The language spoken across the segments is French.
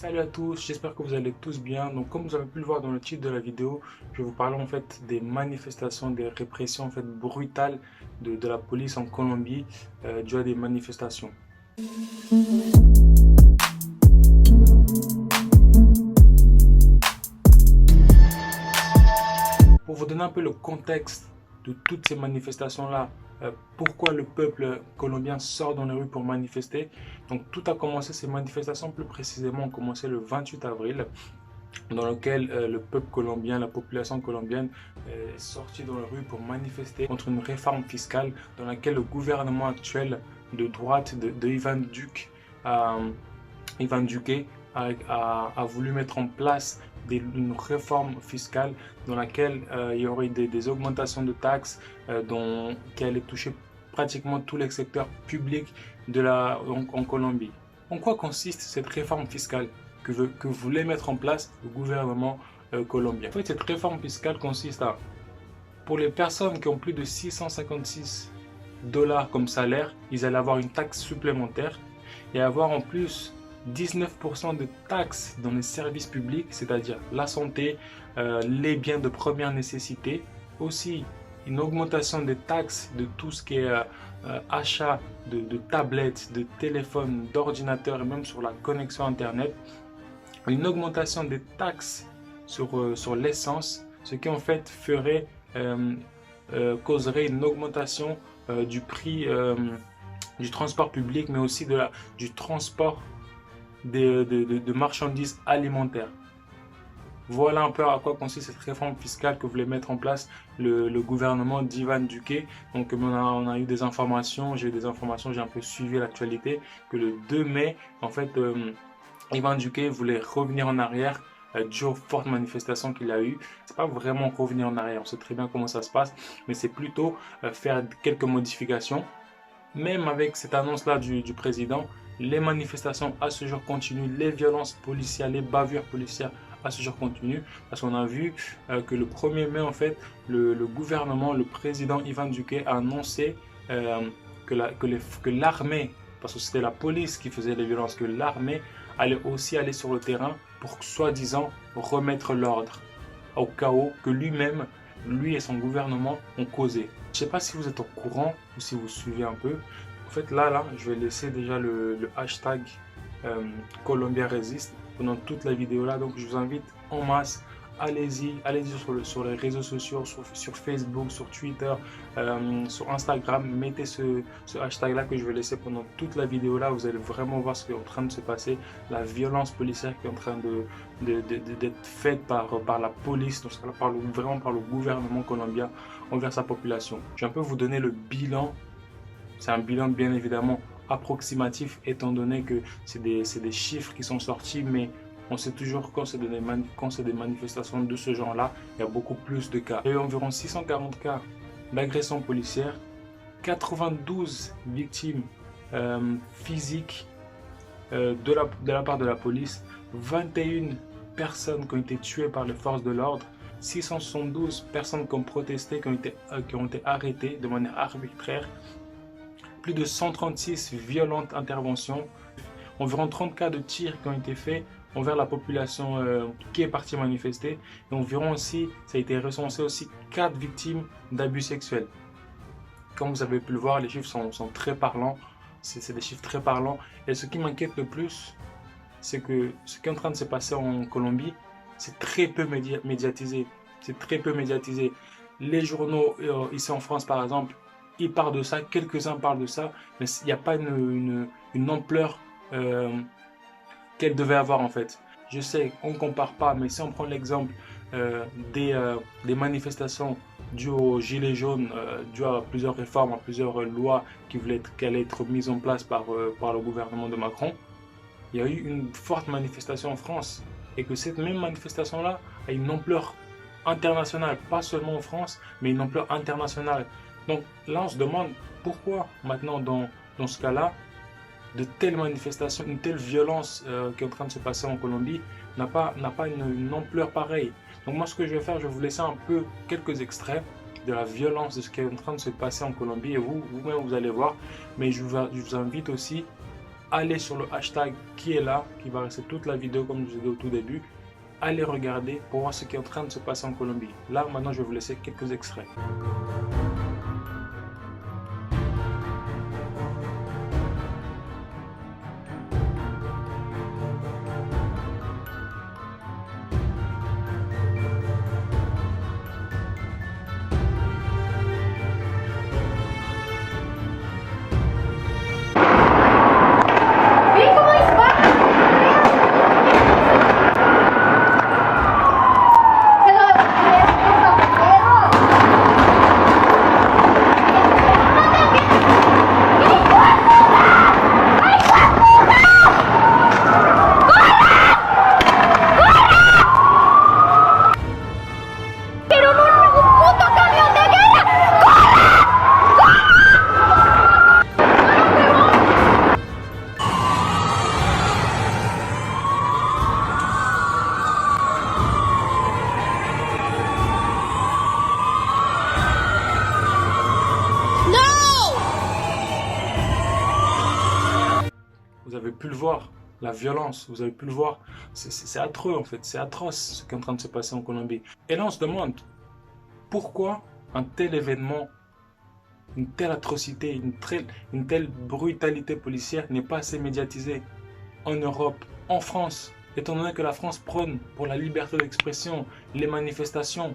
Salut à tous, j'espère que vous allez tous bien. Donc comme vous avez pu le voir dans le titre de la vidéo, je vais vous parler en fait des manifestations, des répressions en fait brutales de la police en Colombie dues à des manifestations. Pour vous donner un peu le contexte de toutes ces manifestations-là, pourquoi le peuple colombien sort dans les rues pour manifester. Donc tout a commencé, ces manifestations plus précisément ont commencé le 28 avril, dans lequel le peuple colombien, la population colombienne est sortie dans la rue pour manifester contre une réforme fiscale dans laquelle le gouvernement actuel de droite de Ivan Duque a voulu mettre en place une réforme fiscale dans laquelle il y aurait des augmentations de taxes qui allaient toucher pratiquement tous les secteurs publics en Colombie. En quoi consiste cette réforme fiscale que voulait mettre en place le gouvernement colombien? En fait, cette réforme fiscale consiste à, pour les personnes qui ont plus de 656 dollars comme salaire, ils allaient avoir une taxe supplémentaire et avoir en plus 19% de taxes dans les services publics, c'est-à-dire la santé, les biens de première nécessité, aussi une augmentation des taxes de tout ce qui est achat de tablettes, de téléphones, d'ordinateurs et même sur la connexion Internet, une augmentation des taxes sur l'essence, ce qui en fait causerait une augmentation du prix du transport public, mais aussi du transport de marchandises alimentaires. Voilà un peu à quoi consiste cette réforme fiscale que voulait mettre en place le gouvernement d'Ivan Duque. Donc on a eu des informations, j'ai un peu suivi l'actualité, que le 2 mai, en fait, Ivan Duque voulait revenir en arrière dû aux fortes manifestations qu'il a eues. C'est pas vraiment revenir en arrière, on sait très bien comment ça se passe, mais c'est plutôt faire quelques modifications. Même avec cette annonce-là du président, les manifestations à ce jour continuent, les violences policières, les bavures policières à ce jour continuent, parce qu'on a vu que le 1er mai, en fait, le gouvernement, le président Ivan Duque a annoncé que l'armée, parce que c'était la police qui faisait les violences, que l'armée allait aussi aller sur le terrain pour soi-disant remettre l'ordre au chaos que lui et son gouvernement ont causé. Je ne sais pas si vous êtes au courant ou si vous suivez un peu. En fait, là, je vais laisser déjà le hashtag Colombia Résiste pendant toute la vidéo là. Donc, je vous invite en masse. Allez-y sur les réseaux sociaux, sur Facebook, sur Twitter, sur Instagram. Mettez ce hashtag là que je vais laisser pendant toute la vidéo là. Vous allez vraiment voir ce qui est en train de se passer, la violence policière qui est en train d'être faite par la police, donc vraiment par le gouvernement colombien envers sa population. Je vais un peu vous donner le bilan. C'est un bilan bien évidemment approximatif étant donné que c'est des chiffres qui sont sortis, mais on sait toujours quand c'est des manifestations de ce genre-là, il y a beaucoup plus de cas. Il y a eu environ 640 cas d'agressions policières, 92 victimes physiques de la part de la police, 21 personnes qui ont été tuées par les forces de l'ordre, 672 personnes qui ont protesté, qui ont été arrêtées de manière arbitraire, plus de 136 violentes interventions, environ 30 cas de tirs qui ont été faits envers la population qui est partie manifester, et environ aussi, ça a été recensé aussi 4 victimes d'abus sexuels. Comme vous avez pu le voir, les chiffres sont très parlants, c'est des chiffres très parlants, et ce qui m'inquiète le plus, c'est que ce qui est en train de se passer en Colombie, c'est très peu médiatisé, Les journaux ici en France par exemple, ils parlent de ça, quelques-uns parlent de ça, mais il n'y a pas une ampleur qu'elle devait avoir en fait. Je sais, on ne compare pas, mais si on prend l'exemple des manifestations dues aux Gilets jaunes, dues à plusieurs réformes, à plusieurs lois qui allaient être mises en place par le gouvernement de Macron, il y a eu une forte manifestation en France, et que cette même manifestation-là a une ampleur internationale, pas seulement en France, mais une ampleur internationale. Donc là, on se demande pourquoi maintenant, dans ce cas-là, de telles manifestations, une telle violence qui est en train de se passer en Colombie n'a pas une ampleur pareille. Donc moi, ce que je vais faire, je vais vous laisser un peu quelques extraits de la violence de ce qui est en train de se passer en Colombie, et vous-même, vous allez voir. Mais je vous invite aussi allez sur le hashtag qui est là, qui va rester toute la vidéo comme je vous ai dit au tout début. Allez regarder pour voir ce qui est en train de se passer en Colombie. Là, maintenant, je vais vous laisser quelques extraits. Vous avez pu le voir, la violence, vous avez pu le voir, c'est affreux en fait, c'est atroce ce qui est en train de se passer en Colombie. Et là on se demande, pourquoi un tel événement, une telle atrocité, une telle brutalité policière n'est pas assez médiatisée en Europe, en France, étant donné que la France prône pour la liberté d'expression, les manifestations.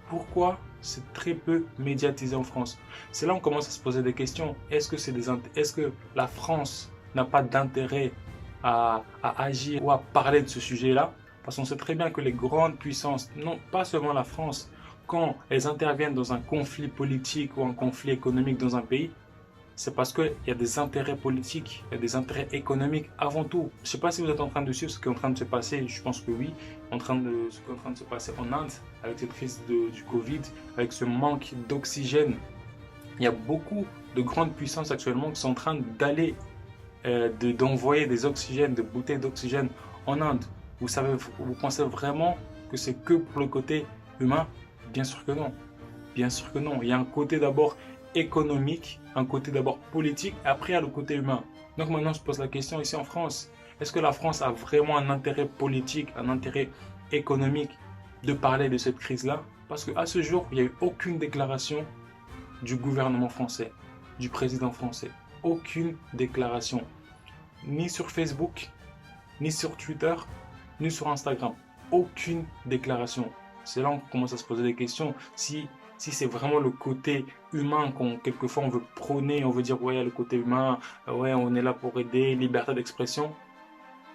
Pourquoi c'est très peu médiatisé en France? C'est là qu'on commence à se poser des questions. Est-ce que la France n'a pas d'intérêt à agir ou à parler de ce sujet-là? Parce qu'on sait très bien que les grandes puissances, non pas seulement la France, quand elles interviennent dans un conflit politique ou un conflit économique dans un pays, c'est parce qu'il y a des intérêts politiques, il y a des intérêts économiques avant tout. Je ne sais pas si vous êtes en train de suivre ce qui est en train de se passer, je pense que oui, ce qui est en train de se passer en Inde, avec cette crise du Covid, avec ce manque d'oxygène. Il y a beaucoup de grandes puissances actuellement qui sont en train d'aller, d'envoyer des oxygènes, des bouteilles d'oxygène en Inde. Vous pensez vraiment que c'est que pour le côté humain? Bien sûr que non. Bien sûr que non. Il y a un côté d'abord économique, un côté d'abord politique, après il y a le côté humain. Donc maintenant, je pose la question ici en France. Est-ce que la France a vraiment un intérêt politique, un intérêt économique de parler de cette crise-là? Parce qu'à ce jour, il n'y a eu aucune déclaration du gouvernement français, du président français. Aucune déclaration. Ni sur Facebook, ni sur Twitter, ni sur Instagram. Aucune déclaration. C'est là qu'on commence à se poser des questions. Si c'est vraiment le côté humain quelquefois on veut prôner, on veut dire ouais, le côté humain, ouais, on est là pour aider, liberté d'expression,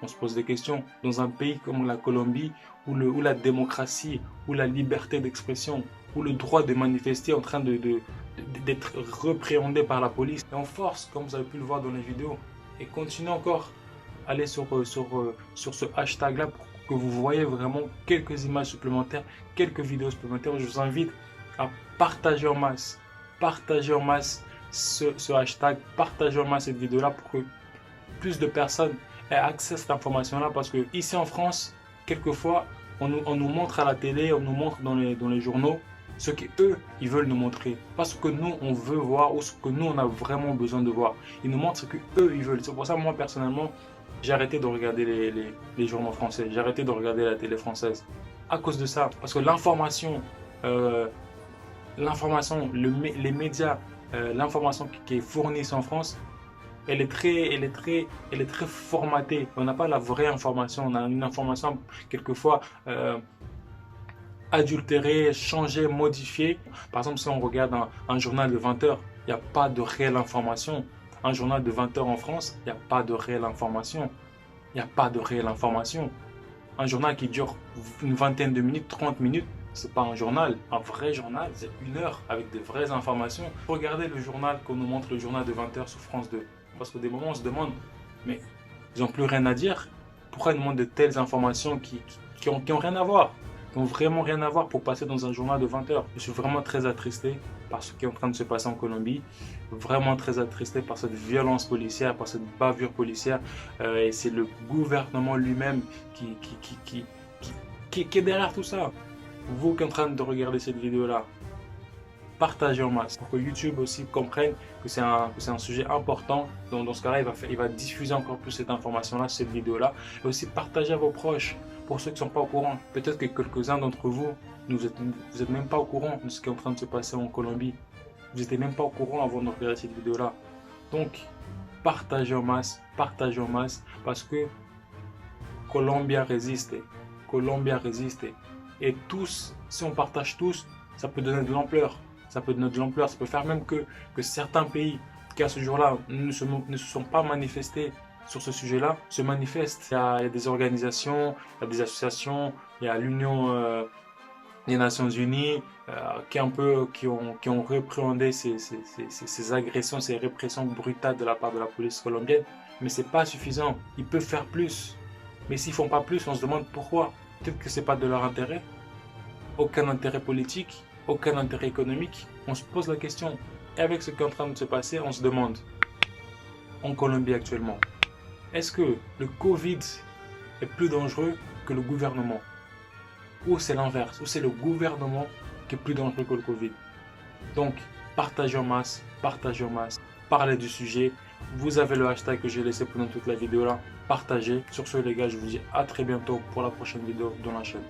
on se pose des questions. Dans un pays comme la Colombie, où la démocratie, où la liberté d'expression, où le droit de manifester est en train d'être répréhendé par la police, et on force, comme vous avez pu le voir dans les vidéos, et continuez encore à aller sur ce hashtag là pour que vous voyez vraiment quelques images supplémentaires, quelques vidéos supplémentaires. Je vous invite à partager en masse ce hashtag, partager en masse cette vidéo là pour que plus de personnes aient accès à cette information là, parce que ici en France, quelquefois on nous montre à la télé, on nous montre dans les journaux ce qu'eux ils veulent nous montrer, pas ce que nous on veut voir ou ce que nous on a vraiment besoin de voir. Ils nous montrent ce qu'eux ils veulent. C'est pour ça moi personnellement j'ai arrêté de regarder les journaux français, j'ai arrêté de regarder la télé française à cause de ça, parce que l'information, les médias, l'information qui est fournie en France, elle est très formatée. On n'a pas la vraie information, on a une information quelquefois adultérée, changée, modifiée. Par exemple, si on regarde un journal de 20 heures, il n'y a pas de réelle information. Un journal de 20 heures en France, il n'y a pas de réelle information. Il n'y a pas de réelle information. Un journal qui dure une vingtaine de minutes, 30 minutes, c'est pas un journal. Un vrai journal, c'est 1 heure avec de vraies informations. Regardez le journal qu'on nous montre, le journal de 20 heures sur France 2. Parce que des moments, on se demande, mais ils n'ont plus rien à dire. Pourquoi ils nous montrent de telles informations qui ont rien à voir, qui n'ont vraiment rien à voir pour passer dans un journal de 20 heures? Je suis vraiment très attristé par ce qui est en train de se passer en Colombie. Vraiment très attristé par cette violence policière, par cette bavure policière. Et c'est le gouvernement lui-même qui est derrière tout ça. Vous qui êtes en train de regarder cette vidéo-là, partagez en masse pour que YouTube aussi comprenne que c'est un sujet important. Donc dans ce cas-là, il va diffuser encore plus cette information-là, cette vidéo-là. Et aussi partagez à vos proches, pour ceux qui ne sont pas au courant. Peut-être que quelques-uns d'entre vous, vous êtes même pas au courant de ce qui est en train de se passer en Colombie. Vous n'étiez même pas au courant avant de regarder cette vidéo-là. Donc, partagez en masse, parce que Colombia résiste. Colombia résiste. Et tous, si on partage tous, ça peut donner de l'ampleur. Ça peut faire même que certains pays qui à ce jour-là ne se sont pas manifestés sur ce sujet-là, se manifestent. Il y a des organisations, il y a des associations, il y a l'Union des Nations Unies qui ont répréhendé ces agressions, ces répressions brutales de la part de la police colombienne. Mais ce n'est pas suffisant. Ils peuvent faire plus. Mais s'ils ne font pas plus, on se demande pourquoi. Peut-être que ce n'est pas de leur intérêt. Aucun intérêt politique, aucun intérêt économique. On se pose la question. Et avec ce qui est en train de se passer, on se demande, en Colombie actuellement, est-ce que le Covid est plus dangereux que le gouvernement? Ou c'est l'inverse, ou c'est le gouvernement qui est plus dangereux que le Covid? Donc, partagez en masse, parlez du sujet. Vous avez le hashtag que j'ai laissé pendant toute la vidéo là. Partagez. Sur ce les gars, je vous dis à très bientôt pour la prochaine vidéo dans la chaîne.